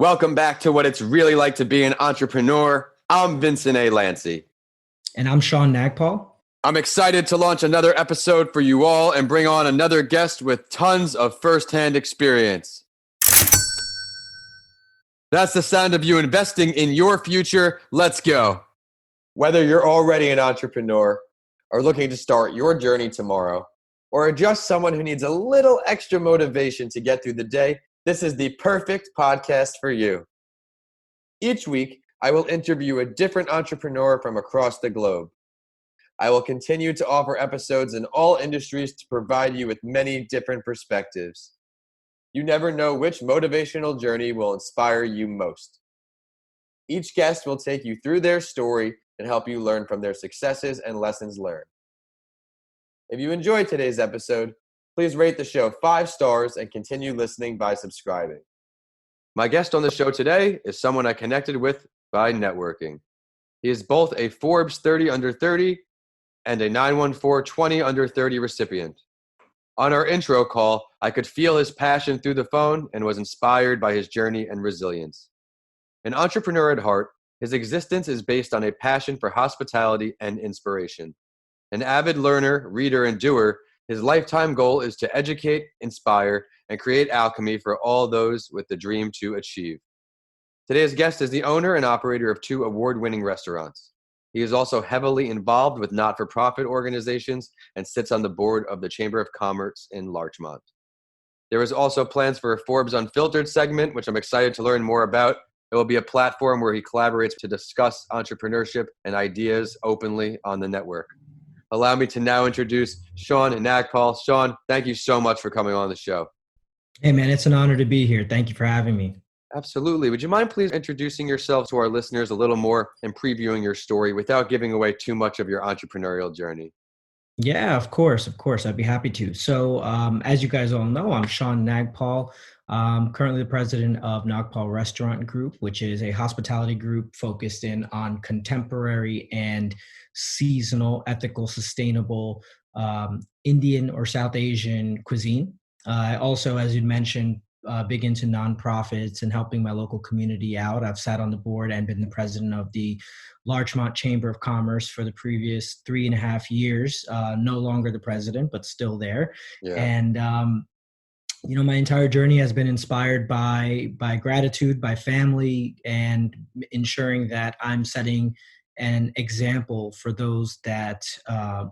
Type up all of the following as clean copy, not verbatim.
Welcome back to What It's Really Like to Be an Entrepreneur. I'm Vincent A. Lanci. And I'm Shawn Nagpal. I'm excited to launch another episode for you all and bring on another guest with tons of firsthand experience. That's the sound of you investing in your future. Let's go. Whether you're already an entrepreneur or looking to start your journey tomorrow, or are just someone who needs a little extra motivation to get through the day, this is the perfect podcast for you. Each week, I will interview a different entrepreneur from across the globe. I will continue to offer episodes in all industries to provide you with many different perspectives. You never know which motivational journey will inspire you most. Each guest will take you through their story and help you learn from their successes and lessons learned. If you enjoyed today's episode, please rate the show 5 stars and continue listening by subscribing. My guest on the show today is someone I connected with by networking. He is both a Forbes 30 under 30 and a 914 20 under 30 recipient. On our intro call, I could feel his passion through the phone and was inspired by his journey and resilience. An entrepreneur at heart, his existence is based on a passion for hospitality and inspiration. An avid learner, reader, and doer, his lifetime goal is to educate, inspire, and create alchemy for all those with the dream to achieve. Today's guest is the owner and operator of 2 award-winning restaurants. He is also heavily involved with not-for-profit organizations and sits on the board of the Chamber of Commerce in Larchmont. There is also plans for a Forbes Unfiltered segment, which I'm excited to learn more about. It will be a platform where he collaborates to discuss entrepreneurship and ideas openly on the network. Allow me to now introduce Shawn Nagpal. Shawn, thank you so much for coming on the show. Hey, man, it's an honor to be here. Thank you for having me. Absolutely. Would you mind please introducing yourself to our listeners a little more and previewing your story without giving away too much of your entrepreneurial journey? Yeah, of course. I'd be happy to. So as you guys all know, I'm Shawn Nagpal. I'm currently the president of Nagpal Restaurant Group, which is a hospitality group focused in on contemporary and seasonal, ethical, sustainable Indian or South Asian cuisine. I also, as you mentioned, big into nonprofits and helping my local community out. I've sat on the board and been the president of the Larchmont Chamber of Commerce for the previous 3.5 years. No longer the president, but still there. Yeah. And my entire journey has been inspired by gratitude, by family, and ensuring that I'm setting an example for those that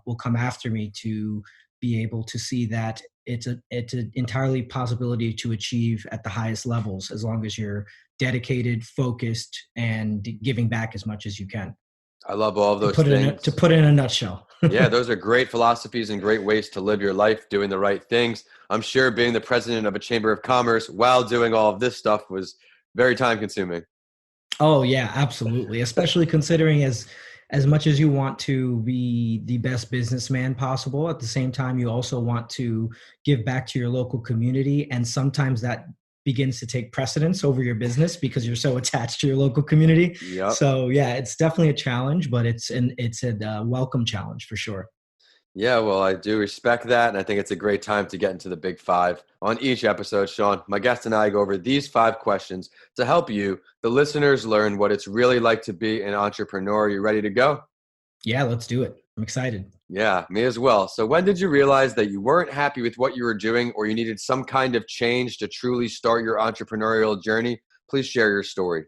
will come after me to be able to see that it's an entirely possibility to achieve at the highest levels as long as you're dedicated, focused, and giving back as much as you can. I love all of those things. To put it in a nutshell. Yeah, those are great philosophies and great ways to live your life, doing the right things. I'm sure being the president of a chamber of commerce while doing all of this stuff was very time consuming. Oh yeah, absolutely. Especially considering as much as you want to be the best businessman possible, at the same time, you also want to give back to your local community. And sometimes that begins to take precedence over your business because you're so attached to your local community. Yep. So yeah, it's definitely a challenge, but it's a welcome challenge for sure. Yeah, well, I do respect that, and I think it's a great time to get into the big 5. On each episode, Shawn, my guest and I go over these 5 questions to help you, the listeners, learn what it's really like to be an entrepreneur. Are you ready to go? Yeah, let's do it. I'm excited. Yeah, me as well. So when did you realize that you weren't happy with what you were doing or you needed some kind of change to truly start your entrepreneurial journey? Please share your story.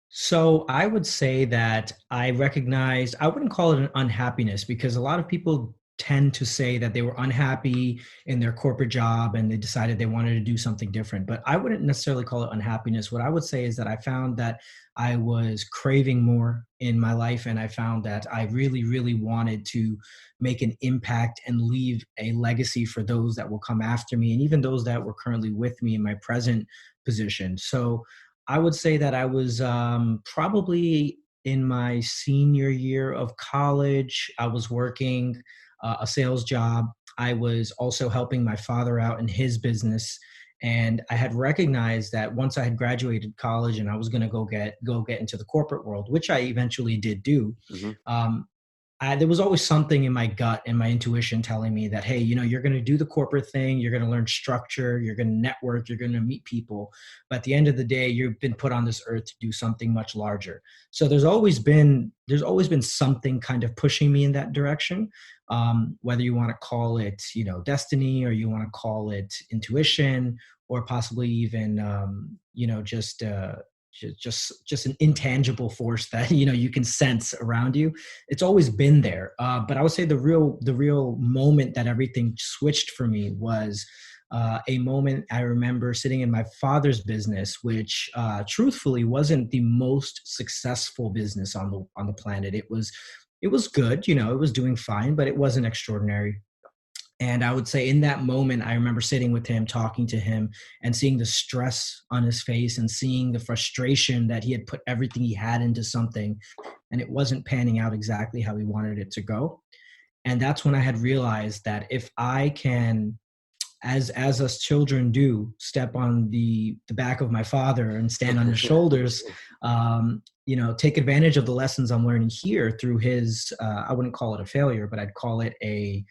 So I would say that I wouldn't call it an unhappiness because a lot of people tend to say that they were unhappy in their corporate job and they decided they wanted to do something different. But I wouldn't necessarily call it unhappiness. What I would say is that I found that I was craving more in my life, and I found that I really, really wanted to make an impact and leave a legacy for those that will come after me and even those that were currently with me in my present position. So I would say that I was probably in my senior year of college. I was working a sales job. I was also helping my father out in his business. And I had recognized that once I had graduated college and I was going to go get into the corporate world, which I eventually did do, there was always something in my gut and my intuition telling me that, hey, you're going to do the corporate thing, you're going to learn structure, you're going to network, you're going to meet people. But at the end of the day, you've been put on this earth to do something much larger. So there's always been something kind of pushing me in that direction. Whether you want to call it, destiny, or you want to call it intuition, or possibly even, just an intangible force that you can sense around you. It's always been there, but I would say the real moment that everything switched for me was a moment I remember sitting in my father's business, which truthfully wasn't the most successful business on the planet. It was good, it was doing fine, but it wasn't extraordinary. And I would say in that moment, I remember sitting with him, talking to him, and seeing the stress on his face and seeing the frustration that he had put everything he had into something and it wasn't panning out exactly how he wanted it to go. And that's when I had realized that if I can, as us children do, step on the back of my father and stand on his shoulders, take advantage of the lessons I'm learning here through his, I wouldn't call it a failure, but I'd call it he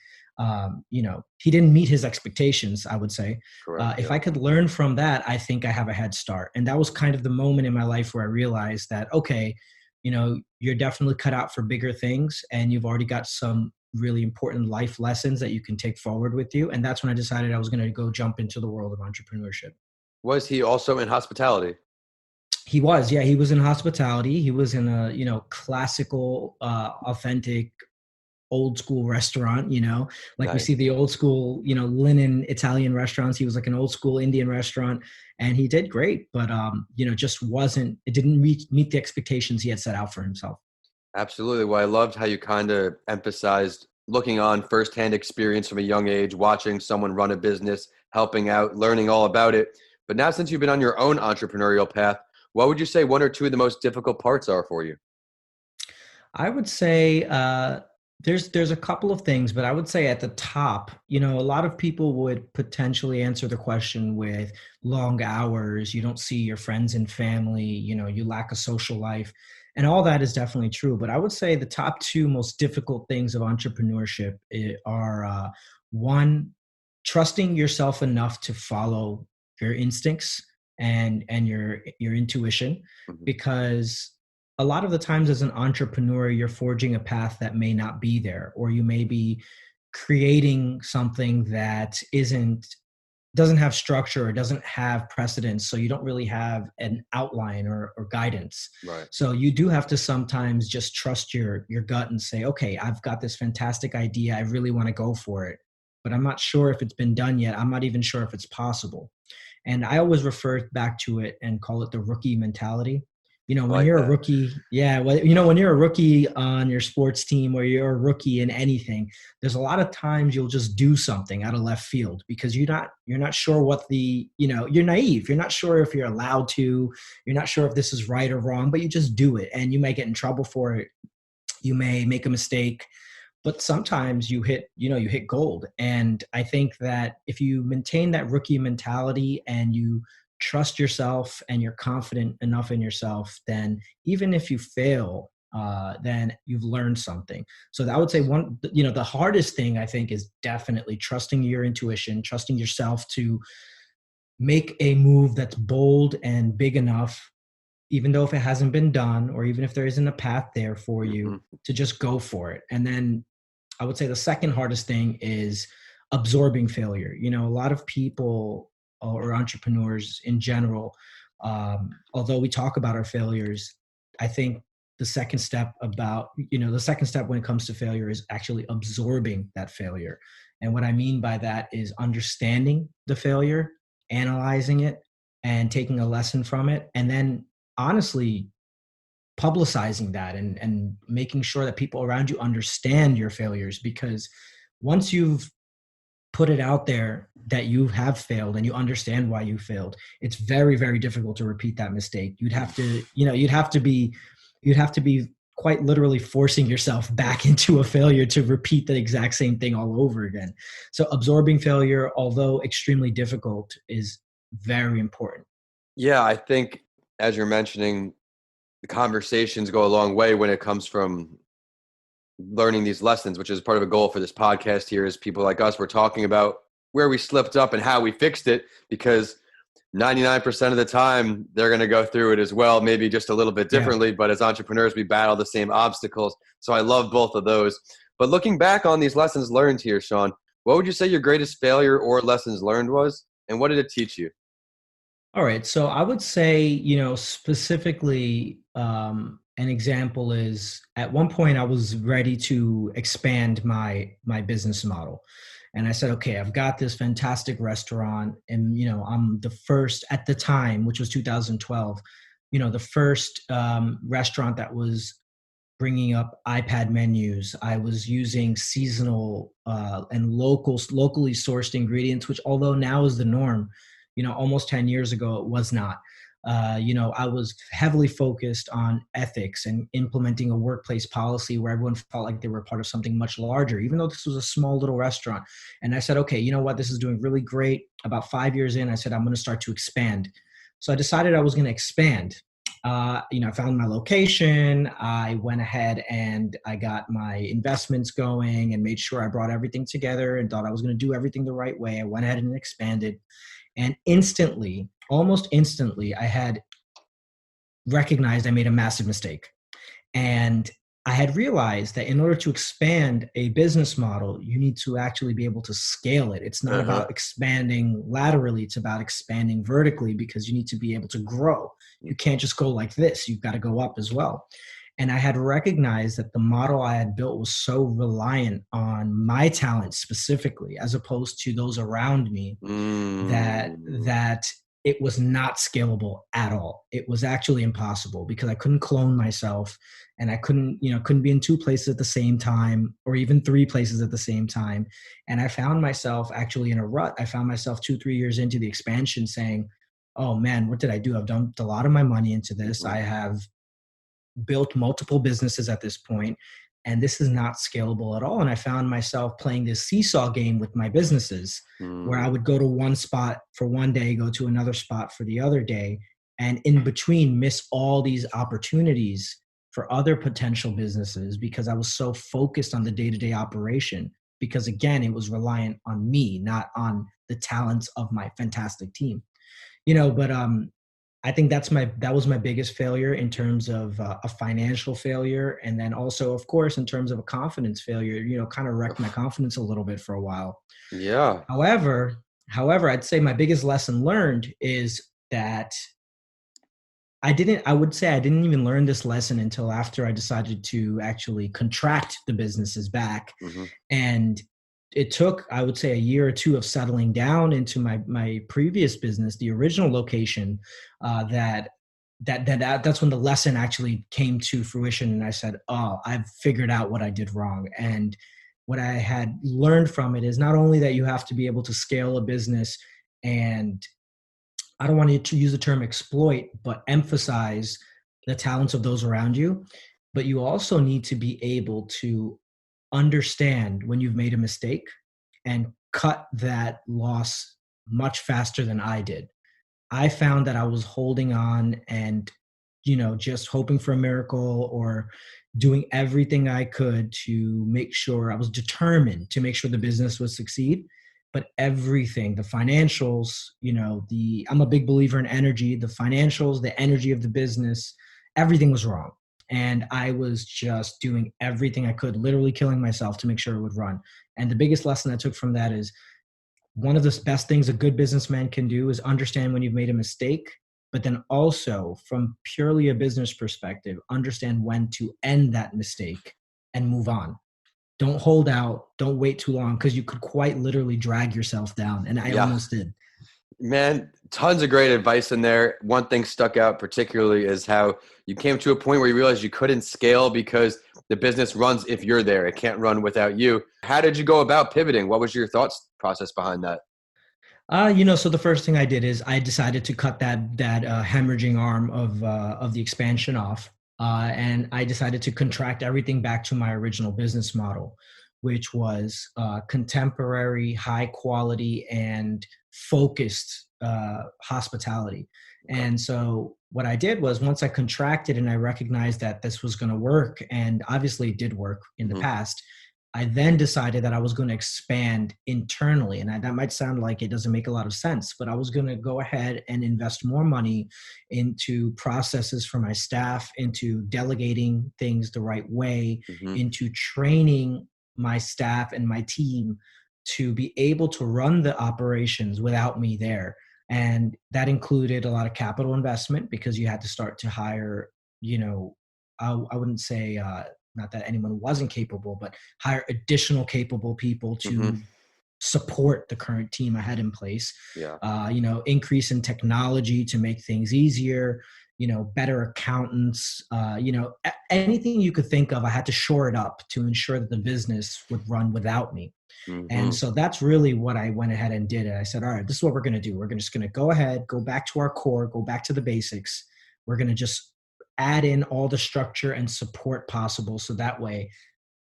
didn't meet his expectations, I would say. Correct. If Yeah. I could learn from that, I think I have a head start. And that was kind of the moment in my life where I realized that, okay, you're definitely cut out for bigger things, and you've already got some really important life lessons that you can take forward with you. And that's when I decided I was going to go jump into the world of entrepreneurship. Was he also in hospitality? He was, yeah, he was in hospitality. He was in a, classical, authentic, old school restaurant, like we see Nice. the old school, linen Italian restaurants. He was like an old school Indian restaurant, and he did great, but it didn't meet the expectations he had set out for himself. Absolutely. Well, I loved how you kind of emphasized looking on firsthand experience from a young age, watching someone run a business, helping out, learning all about it. But now, since you've been on your own entrepreneurial path, what would you say one or two of the most difficult parts are for you? I would say there's a couple of things, but I would say at the top, a lot of people would potentially answer the question with long hours. You don't see your friends and family. You lack a social life, and all that is definitely true. But I would say the top two most difficult things of entrepreneurship are one, trusting yourself enough to follow your instincts and your intuition, Mhm. because a lot of the times as an entrepreneur, you're forging a path that may not be there, or you may be creating something that doesn't have structure or doesn't have precedence. So you don't really have an outline or guidance. Right. So you do have to sometimes just trust your gut and say, okay, I've got this fantastic idea. I really want to go for it, but I'm not sure if it's been done yet. I'm not even sure if it's possible. And I always refer back to it and call it the rookie mentality. I When like you're a that. rookie, yeah, well, when you're a rookie on your sports team, or you're a rookie in anything, there's a lot of times you'll just do something out of left field because you're not sure you're naive. You're not sure if you're allowed to, you're not sure if this is right or wrong, but you just do it, and you may get in trouble for it. You may make a mistake, but sometimes you hit gold. And I think that if you maintain that rookie mentality and you trust yourself and you're confident enough in yourself, then even if you fail, then you've learned something. So I would say the hardest thing I think is definitely trusting your intuition, trusting yourself to make a move that's bold and big enough, even though if it hasn't been done, or even if there isn't a path there for you, Hmm. to just go for it. And then I would say the second hardest thing is absorbing failure. A lot of people, or entrepreneurs in general, although we talk about our failures, I think the second step when it comes to failure is actually absorbing that failure. And what I mean by that is understanding the failure, analyzing it, and taking a lesson from it, and then honestly publicizing that, and making sure that people around you understand your failures. Because once you've put it out there that you have failed and you understand why you failed, it's very, very difficult to repeat that mistake. You'd have to be quite literally forcing yourself back into a failure to repeat the exact same thing all over again. So absorbing failure, although extremely difficult, is very important. Yeah, I think as you're mentioning, the conversations go a long way when it comes from learning these lessons, which is part of a goal for this podcast here, is people like us, we're talking about where we slipped up and how we fixed it, because 99% of the time they're going to go through it as well, maybe just a little bit Yeah. differently, but as entrepreneurs, we battle the same obstacles. So I love both of those. But looking back on these lessons learned here, Shawn, what would you say your greatest failure or lessons learned was, and what did it teach you? All right. So I would say, specifically, an example is at one point I was ready to expand my business model. And I said, okay, I've got this fantastic restaurant, and I'm the first at the time, which was 2012, the first restaurant that was bringing up iPad menus. I was using seasonal and locally sourced ingredients, which although now is the norm, almost 10 years ago, it was not. I was heavily focused on ethics and implementing a workplace policy where everyone felt like they were part of something much larger, even though this was a small little restaurant. And I said, okay, you know what? This is doing really great. About 5 years in, I said, I'm going to start to expand. So I decided I was going to expand. I found my location. I went ahead and I got my investments going and made sure I brought everything together and thought I was going to do everything the right way. I went ahead and expanded. And instantly, almost instantly, I had recognized I made a massive mistake. And I had realized that in order to expand a business model, you need to actually be able to scale it. It's not about expanding laterally, it's about expanding vertically, because you need to be able to grow. You can't just go like this, you've got to go up as well. And I had recognized that the model I had built was so reliant on my talent specifically, as opposed to those around me, that it was not scalable at all. It was actually impossible because I couldn't clone myself, and I couldn't be in two places at the same time, or even three places at the same time. And I found myself actually in a rut. I found myself 2-3 years into the expansion saying, oh man, what did I do? I've dumped a lot of my money into this. I have built multiple businesses at this point, and this is not scalable at all. And I found myself playing this seesaw game with my businesses, where I would go to one spot for one day, go to another spot for the other day, and in between miss all these opportunities for other potential businesses because I was so focused on the day-to-day operation. Because again, it was reliant on me, not on the talents of my fantastic team. But I think that was my biggest failure in terms of a financial failure. And then also, of course, in terms of a confidence failure, kind of wrecked my confidence a little bit for a while. Yeah. However, I'd say my biggest lesson learned is that I would say I didn't even learn this lesson until after I decided to actually contract the businesses back. And it took, I would say, a year or two of settling down into my previous business, the original location, that's when the lesson actually came to fruition. And I said, oh, I've figured out what I did wrong. And what I had learned from it is not only that you have to be able to scale a business, and I don't want to use the term exploit, but emphasize the talents of those around you, but you also need to be able to understand when you've made a mistake and cut that loss much faster than I did. I found that I was holding on and, just hoping for a miracle, or doing everything I could to make sure I was determined to make sure the business would succeed. But everything, the financials, I'm a big believer in energy, the financials, the energy of the business, everything was wrong. And I was just doing everything I could, literally killing myself to make sure it would run. And the biggest lesson I took from that is one of the best things a good businessman can do is understand when you've made a mistake, but then also from purely a business perspective, understand when to end that mistake and move on. Don't hold out. Don't wait too long, because you could quite literally drag yourself down. And I almost did. Man, tons of great advice in there. One thing stuck out particularly is how you came to a point where you realized you couldn't scale because the business runs if you're there. It can't run without you. How did you go about pivoting? What was your thoughts process behind that? So the first thing I did is I decided to cut that hemorrhaging arm of the expansion off, and I decided to contract everything back to my original business model, which was contemporary, high quality, and focused hospitality. Okay. And so what I did was, once I contracted and I recognized that this was going to work, and obviously it did work in the Mm-hmm. past, I then decided that I was going to expand internally. And that might sound like it doesn't make a lot of sense, but I was going to go ahead and invest more money into processes for my staff, into delegating things the right way, Mm-hmm. into training my staff and my team to be able to run the operations without me there. And that included a lot of capital investment, because you had to start to hire, I wouldn't say, not that anyone wasn't capable, but hire additional capable people Mm-hmm. to support the current team I had in place. Yeah. Increase in technology to make things easier, better accountants, anything you could think of. I had to shore it up to ensure that the business would run without me. Mm-hmm. And so that's really what I went ahead and did. And I said, all right, this is what we're going to do. We're just going to go ahead, go back to our core, go back to the basics. We're going to just add in all the structure and support possible. So that way,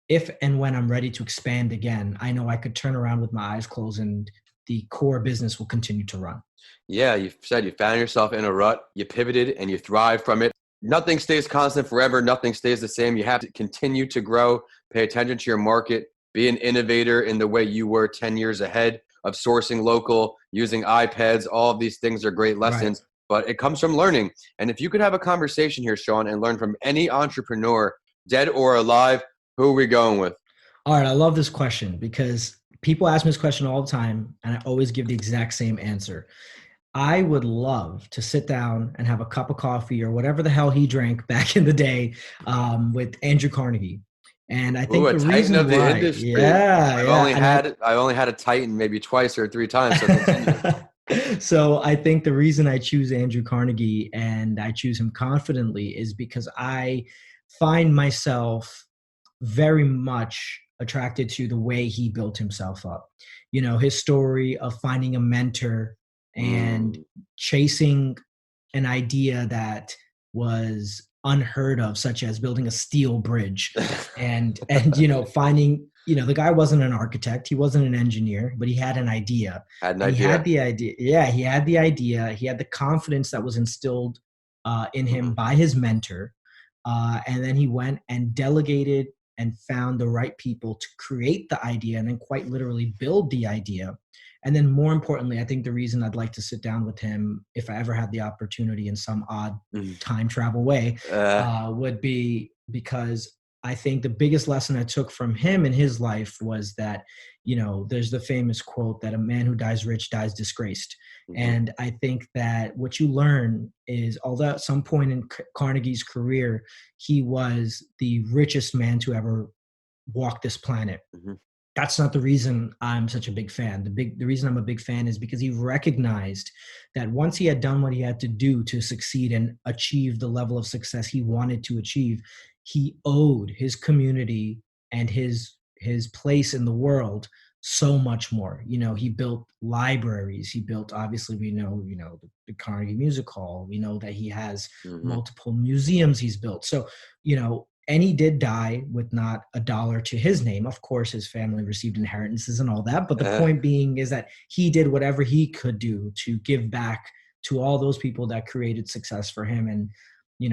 if and when I'm ready to expand again, I know I could turn around with my eyes closed and the core business will continue to run. Yeah, you said you found yourself in a rut, you pivoted, and you thrived from it. Nothing stays constant forever. Nothing stays the same. You have to continue to grow, pay attention to your market, be an innovator in the way you were 10 years ahead of sourcing local, using iPads. All of these things are great lessons, Right. but it comes from learning. And if you could have a conversation here, Shawn, and learn from any entrepreneur, dead or alive, who are we going with? All right. I love this question because people ask me this question all the time, and I always give the exact same answer. I would love to sit down and have a cup of coffee or whatever the hell he drank back in the day, with Andrew Carnegie. And I Ooh, think a the titan reason of the why, industry. yeah, yeah. I've only had a titan maybe twice or three times. So continue. So I think the reason I choose Andrew Carnegie, and I choose him confidently, is because I find myself very much attracted to the way he built himself up. His story of finding a mentor and Mm. chasing an idea that was unheard of, such as building a steel bridge, and finding, the guy wasn't an architect, he wasn't an engineer, but he had an idea. Had an And he had idea. the idea. Yeah, he had the idea. He had the confidence that was instilled in him Mm-hmm. by his mentor. And then he went and delegated and found the right people to create the idea, and then quite literally build the idea. And then more importantly, I think the reason I'd like to sit down with him, if I ever had the opportunity in some odd Mm. time travel way, would be because I think the biggest lesson I took from him in his life was that, there's the famous quote that a man who dies rich dies disgraced. Mm-hmm. And I think that what you learn is, although at some point in Carnegie's career, he was the richest man to ever walk this planet, Mm-hmm. that's not the reason I'm such a big fan. The reason I'm a big fan is because he recognized that once he had done what he had to do to succeed and achieve the level of success he wanted to achieve, he owed his community and his place in the world so much more. He built libraries. He built, obviously, we know, the Carnegie Music Hall. We know that he has Mm-hmm. multiple museums he's built. So, and he did die with not a dollar to his name. Of course, his family received inheritances and all that. But the point being is that he did whatever he could do to give back to all those people that created success for him. And,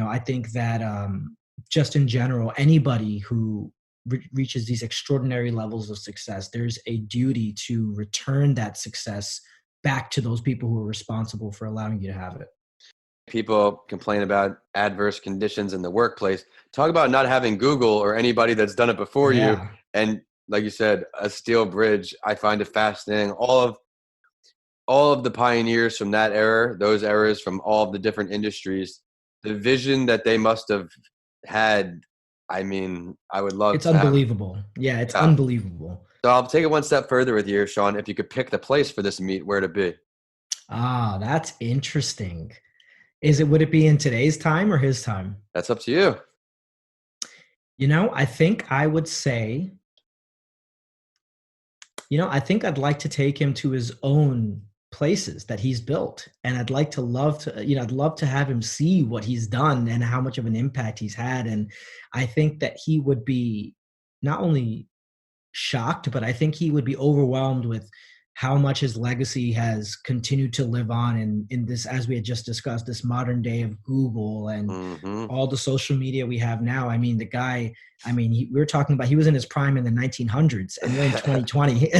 I think that just in general, anybody who reaches these extraordinary levels of success, there's a duty to return that success back to those people who are responsible for allowing you to have it. People complain about adverse conditions in the workplace. Talk about not having Google or anybody that's done it before you. Yeah. And like you said, a steel bridge, I find it fascinating. All of the pioneers from that era, those eras from all of the different industries, the vision that they must have had, I mean, I would love It's to have. unbelievable. Yeah, it's Yeah. unbelievable. So I'll take it one step further with you, Shawn. If you could pick the place for this meet, where to be? Ah, that's interesting. Would it be in today's time or his time? That's up to you. I think I would say, I think I'd like to take him to his own places that he's built. And I'd love to, I'd love to have him see what he's done and how much of an impact he's had. And I think that he would be not only shocked, but I think he would be overwhelmed with how much his legacy has continued to live on in this, as we had just discussed, this modern day of Google and all the social media we have now. I mean, the guy, we were talking about, he was in his prime in the 1900s, and we're in 2020.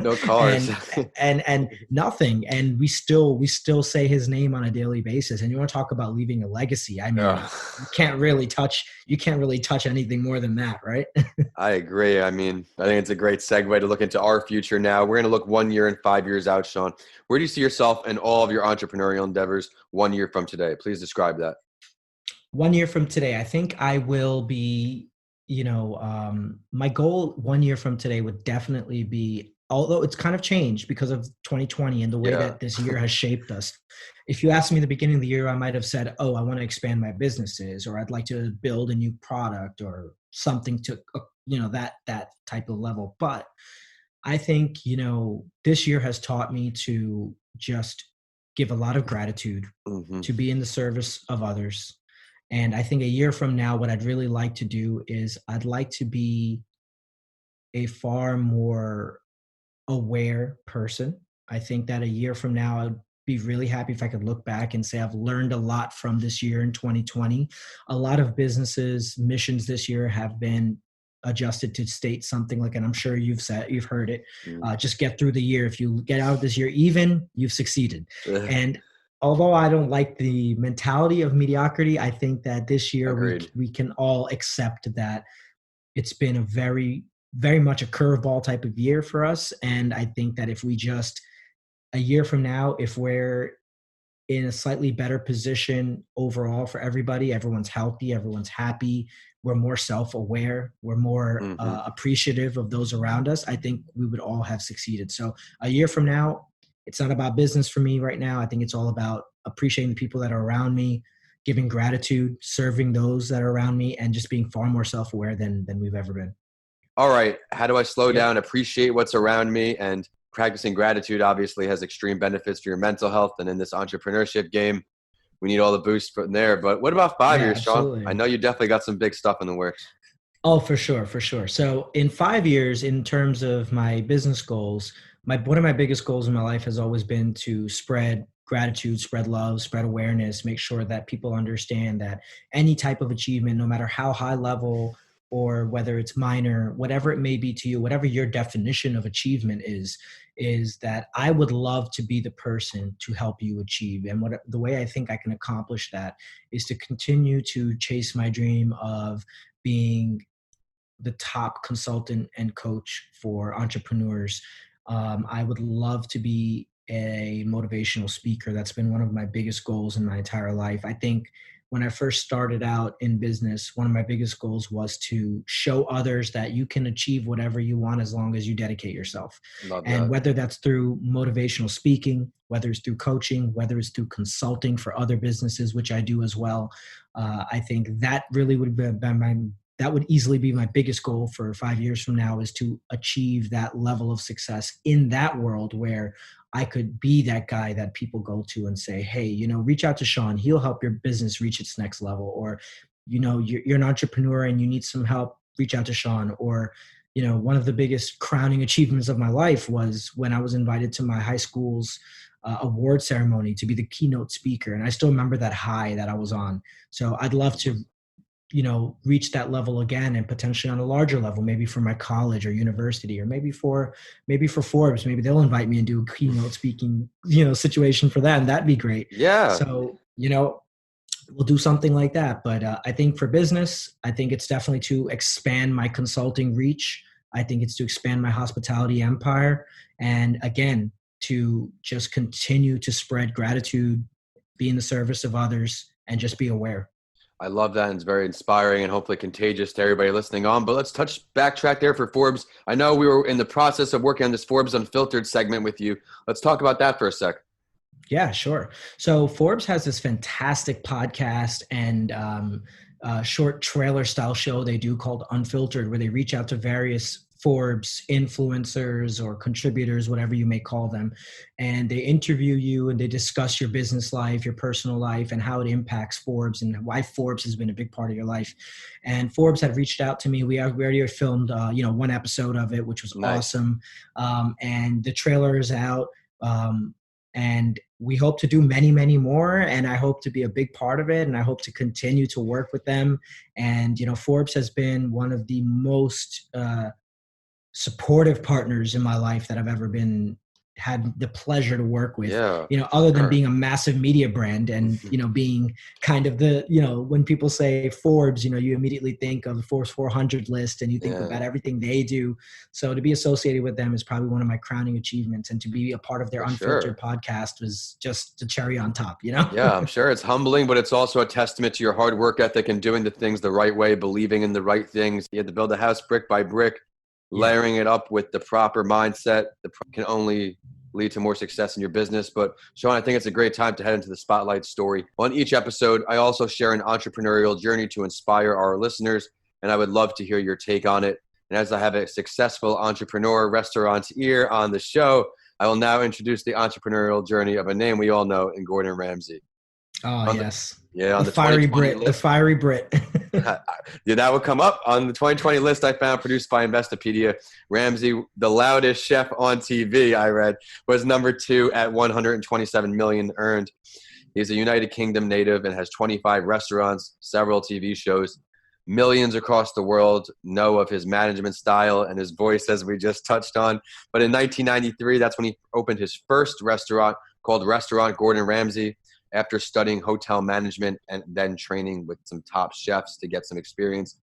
No cars. and nothing. And we still say his name on a daily basis. And you want to talk about leaving a legacy. I mean, you can't really touch anything more than that, right? I agree. I mean, I think it's a great segue to look into our future now. We're going to look 1 year and 5 years out, Shawn. Where do you see yourself and all of your entrepreneurial endeavors 1 year from today? Please describe that. 1 year from today, I think I will be, my goal 1 year from today would definitely be, although it's kind of changed because of 2020 and the way that this year has shaped us. If you asked me at the beginning of the year, I might have said, I want to expand my businesses, or I'd like to build a new product or something to, that type of level. But I think, this year has taught me to just give a lot of gratitude, to be in the service of others. And I think a year from now, what I'd really like to do is I'd like to be a far more aware person. I think that a year from now, I'd be really happy if I could look back and say I've learned a lot from this year in 2020. A lot of businesses' missions this year have been adjusted to state something like, and I'm sure you've heard it, just get through the year. If you get out of this year even, you've succeeded. And although I don't like the mentality of mediocrity, I think that this year we can all accept that it's been a very, very much a curveball type of year for us. And I think that if we just, a year from now, if we're in a slightly better position overall for everybody, everyone's healthy, everyone's happy, we're more self-aware, we're more appreciative of those around us, I think we would all have succeeded. So a year from now, it's not about business for me right now. I think it's all about appreciating the people that are around me, giving gratitude, serving those that are around me, and just being far more self-aware than we've ever been. All right. How do I slow down, appreciate what's around me? And practicing gratitude obviously has extreme benefits for your mental health. And in this entrepreneurship game, we need all the boost from there. But what about 5 years, absolutely. Shawn? I know you definitely got some big stuff in the works. Oh, for sure. So in 5 years, in terms of my business goals, one of my biggest goals in my life has always been to spread gratitude, spread love, spread awareness, make sure that people understand that any type of achievement, no matter how high level or whether it's minor, whatever it may be to you, whatever your definition of achievement is that I would love to be the person to help you achieve. And the way I think I can accomplish that is to continue to chase my dream of being the top consultant and coach for entrepreneurs. I would love to be a motivational speaker. That's been one of my biggest goals in my entire life. I think when I first started out in business, one of my biggest goals was to show others that you can achieve whatever you want as long as you dedicate yourself. And whether that's through motivational speaking, whether it's through coaching, whether it's through consulting for other businesses, which I do as well, I think that really would be that would easily be my biggest goal for 5 years from now, is to achieve that level of success in that world where I could be that guy that people go to and say, hey, reach out to Shawn. He'll help your business reach its next level. Or, you're an entrepreneur and you need some help, reach out to Shawn. Or, one of the biggest crowning achievements of my life was when I was invited to my high school's award ceremony to be the keynote speaker. And I still remember that high that I was on. So I'd love to reach that level again, and potentially on a larger level, maybe for my college or university, or maybe for Forbes, maybe they'll invite me and do a keynote speaking, situation for them. That'd be great. Yeah. So, we'll do something like that. But I think for business, I think it's definitely to expand my consulting reach. I think it's to expand my hospitality empire. And again, to just continue to spread gratitude, be in the service of others, and just be aware. I love that, and it's very inspiring and hopefully contagious to everybody listening on. But let's backtrack there for Forbes. I know we were in the process of working on this Forbes Unfiltered segment with you. Let's talk about that for a sec. Yeah, sure. So Forbes has this fantastic podcast and short trailer style show they do called Unfiltered, where they reach out to various Forbes influencers or contributors, whatever you may call them. And they interview you and they discuss your business life, your personal life, and how it impacts Forbes and why Forbes has been a big part of your life. And Forbes had reached out to me. We already filmed, one episode of it, which was Nice. awesome. And the trailer is out. And we hope to do many, many more. And I hope to be a big part of it. And I hope to continue to work with them. And, Forbes has been one of the most supportive partners in my life that I've ever had the pleasure to work with, Yeah, other than sure. being a massive media brand and, being kind of when people say Forbes, you immediately think of the Forbes 400 list and you think about everything they do. So to be associated with them is probably one of my crowning achievements, and to be a part of their For Unfiltered sure. podcast was just the cherry on top, Yeah, I'm sure it's humbling, but it's also a testament to your hard work ethic and doing the things the right way, believing in the right things. You had to build a house brick by brick, Yeah. layering it up with the proper mindset can only lead to more success in your business. But Shawn, I think it's a great time to head into the spotlight story. On each episode, I also share an entrepreneurial journey to inspire our listeners, and I would love to hear your take on it. And as I have a successful entrepreneur restaurateur on the show, I will now introduce the entrepreneurial journey of a name we all know in Gordon Ramsay. Oh, yes. On the fiery 2020 Brit, list. the fiery Brit. Yeah, that would come up on the 2020 list I found, produced by Investopedia. Ramsay, the loudest chef on TV, I read, was number 2 at 127 million earned. He's a United Kingdom native and has 25 restaurants, several TV shows. Millions across the world know of his management style and his voice, as we just touched on. But in 1993, that's when he opened his first restaurant called Restaurant Gordon Ramsay, after studying hotel management and then training with some top chefs to get some experience.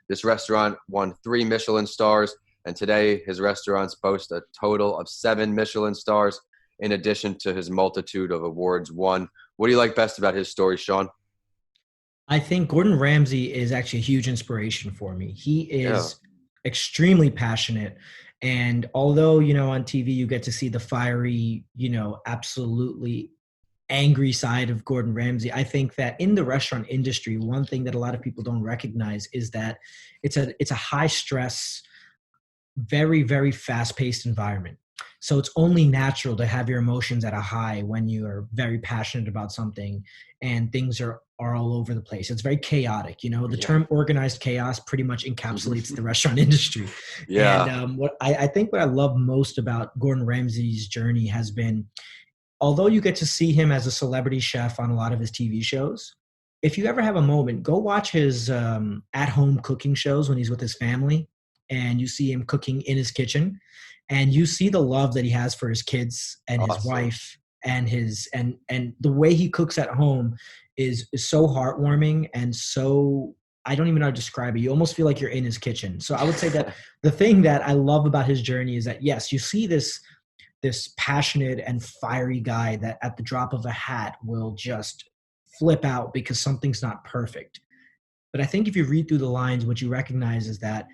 This restaurant won 3 Michelin stars, and today his restaurants boast a total of 7 Michelin stars, in addition to his multitude of awards won. What do you like best about his story, Shawn? I think Gordon Ramsay is actually a huge inspiration for me. He Yeah. is extremely passionate. And although, on TV, you get to see the fiery, absolutely angry side of Gordon Ramsay, I think that in the restaurant industry, one thing that a lot of people don't recognize is that it's a high stress, very, very fast paced environment. So it's only natural to have your emotions at a high when you are very passionate about something and things are all over the place. It's very chaotic. The term organized chaos pretty much encapsulates the restaurant industry. Yeah. And what I think what I love most about Gordon Ramsay's journey has been, although you get to see him as a celebrity chef on a lot of his TV shows, if you ever have a moment, go watch his at-home cooking shows when he's with his family, and you see him cooking in his kitchen, and you see the love that he has for his kids and his wife, and and the way he cooks at home is so heartwarming and so, I don't even know how to describe it. You almost feel like you're in his kitchen. So I would say that the thing that I love about his journey is that, yes, you see this passionate and fiery guy that at the drop of a hat will just flip out because something's not perfect. But I think if you read through the lines, what you recognize is that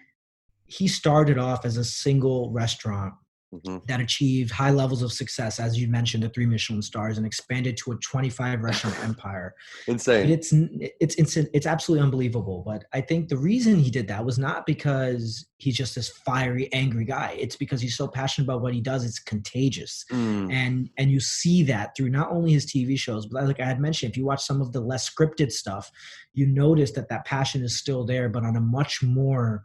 he started off as a single restaurant that achieved high levels of success, as you mentioned, the 3 Michelin stars, and expanded to a 25 restaurant empire. Insane. It's absolutely unbelievable. But I think the reason he did that was not because he's just this fiery, angry guy. It's because he's so passionate about what he does. It's contagious. And you see that through not only his TV shows, but like I had mentioned, if you watch some of the less scripted stuff, you notice that passion is still there, but on a much more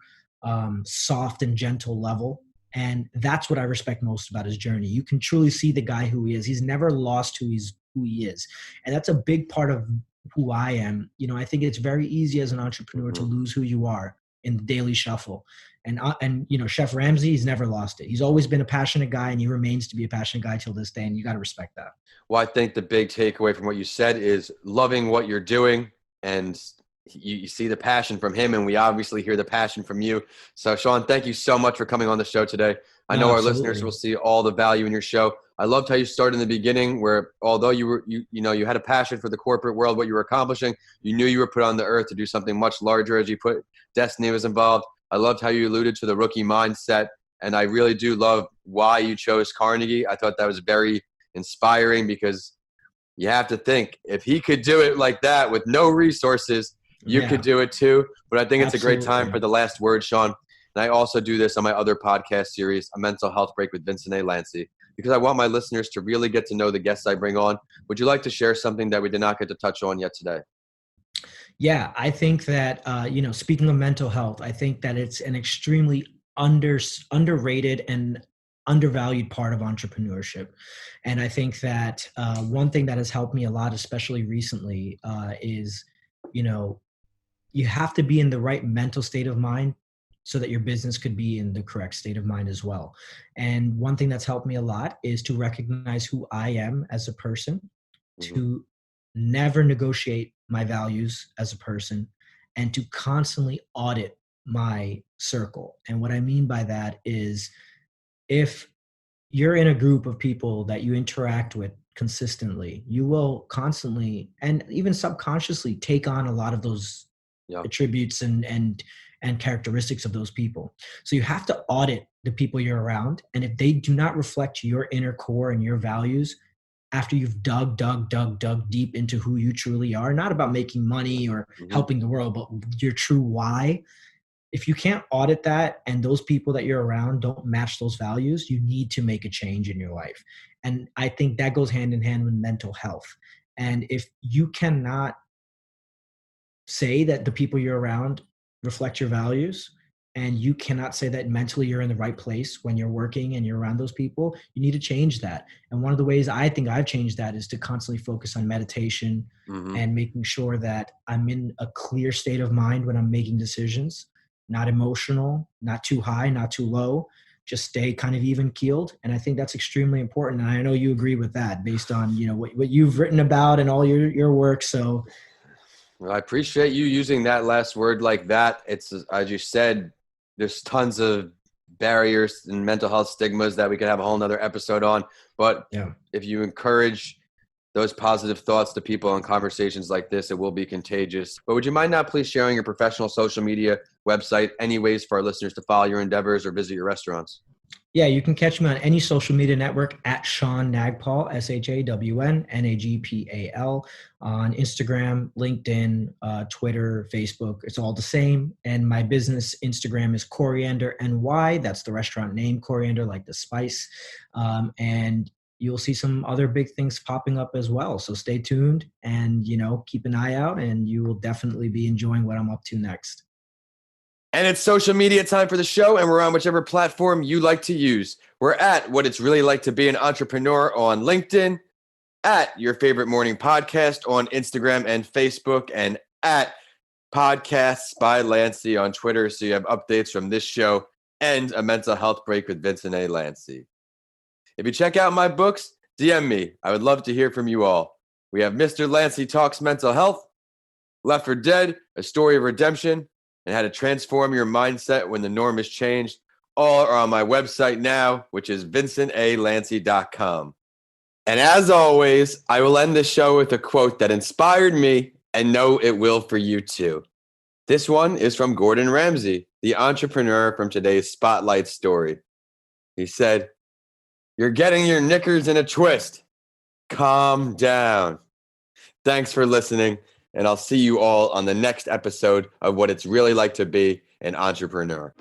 soft and gentle level. And that's what I respect most about his journey. You can truly see the guy who he is. He's never lost who he is. And that's a big part of who I am. I think it's very easy as an entrepreneur to lose who you are in the daily shuffle. And Chef Ramsay, he's never lost it. He's always been a passionate guy, and he remains to be a passionate guy till this day. And you got to respect that. Well, I think the big takeaway from what you said is loving what you're doing, and you see the passion from him, and we obviously hear the passion from you. So, Shawn, thank you so much for coming on the show today. I know our listeners will see all the value in your show. I loved how you started in the beginning, where although you had a passion for the corporate world, what you were accomplishing, you knew you were put on the earth to do something much larger. As you put, destiny was involved. I loved how you alluded to the rookie mindset, and I really do love why you chose Carnegie. I thought that was very inspiring, because you have to think, if he could do it like that with no resources, you could do it too. But I think it's a great time for the last word, Shawn. And I also do this on my other podcast series, A Mental Health Break with Vincent A. Lanci, because I want my listeners to really get to know the guests I bring on. Would you like to share something that we did not get to touch on yet today? Yeah, I think that, speaking of mental health, I think that it's an extremely underrated and undervalued part of entrepreneurship. And I think that one thing that has helped me a lot, especially recently, is, you know, you have to be in the right mental state of mind so that your business could be in the correct state of mind as well. And one thing that's helped me a lot is to recognize who I am as a person, Mm-hmm. to never negotiate my values as a person, and to constantly audit my circle. And what I mean by that is, if you're in a group of people that you interact with consistently, you will constantly and even subconsciously take on a lot of those attributes and characteristics of those people. So you have to audit the people you're around, and if they do not reflect your inner core and your values, after you've dug deep into who you truly are, not about making money or helping the world, but your true why. If you can't audit that and those people that you're around don't match those values, you need to make a change in your life. And I think that goes hand in hand with mental health. And if you cannot say that the people you're around reflect your values, and you cannot say that mentally you're in the right place when you're working and you're around those people, you need to change that. And one of the ways I think I've changed that is to constantly focus on meditation and making sure that I'm in a clear state of mind when I'm making decisions, not emotional, not too high, not too low, just stay kind of even keeled. And I think that's extremely important. And I know you agree with that based on, what you've written about and all your work. So well, I appreciate you using that last word like that. It's, as you said, there's tons of barriers and mental health stigmas that we could have a whole nother episode on. But if you encourage those positive thoughts to people in conversations like this, it will be contagious. But would you mind now please sharing your professional social media website, any ways for our listeners to follow your endeavors or visit your restaurants? Yeah, you can catch me on any social media network at Shawn Nagpal, ShawnNagpal, on Instagram, LinkedIn, Twitter, Facebook. It's all the same. And my business Instagram is Coriander NY. That's the restaurant name, Coriander, like the spice. And you'll see some other big things popping up as well. So stay tuned and, keep an eye out, and you will definitely be enjoying what I'm up to next. And it's social media time for the show, and we're on whichever platform you like to use. We're at What It's Really Like to Be an Entrepreneur on LinkedIn, at Your Favorite Morning Podcast on Instagram and Facebook, and at Podcasts by Lanci on Twitter, so you have updates from this show and A Mental Health Break with Vincent A. Lanci. If you check out my books, DM me. I would love to hear from you all. We have Mr. Lanci Talks Mental Health, Left for Dead, A Story of Redemption, and How to Transform Your Mindset When the Norm is Changed. All are on my website now, which is vincentalanci.com. And as always, I will end the show with a quote that inspired me, and know it will for you too. This one is from Gordon Ramsay, the entrepreneur from today's Spotlight story. He said, "You're getting your knickers in a twist. Calm down." Thanks for listening, and I'll see you all on the next episode of What It's Really Like to Be an Entrepreneur.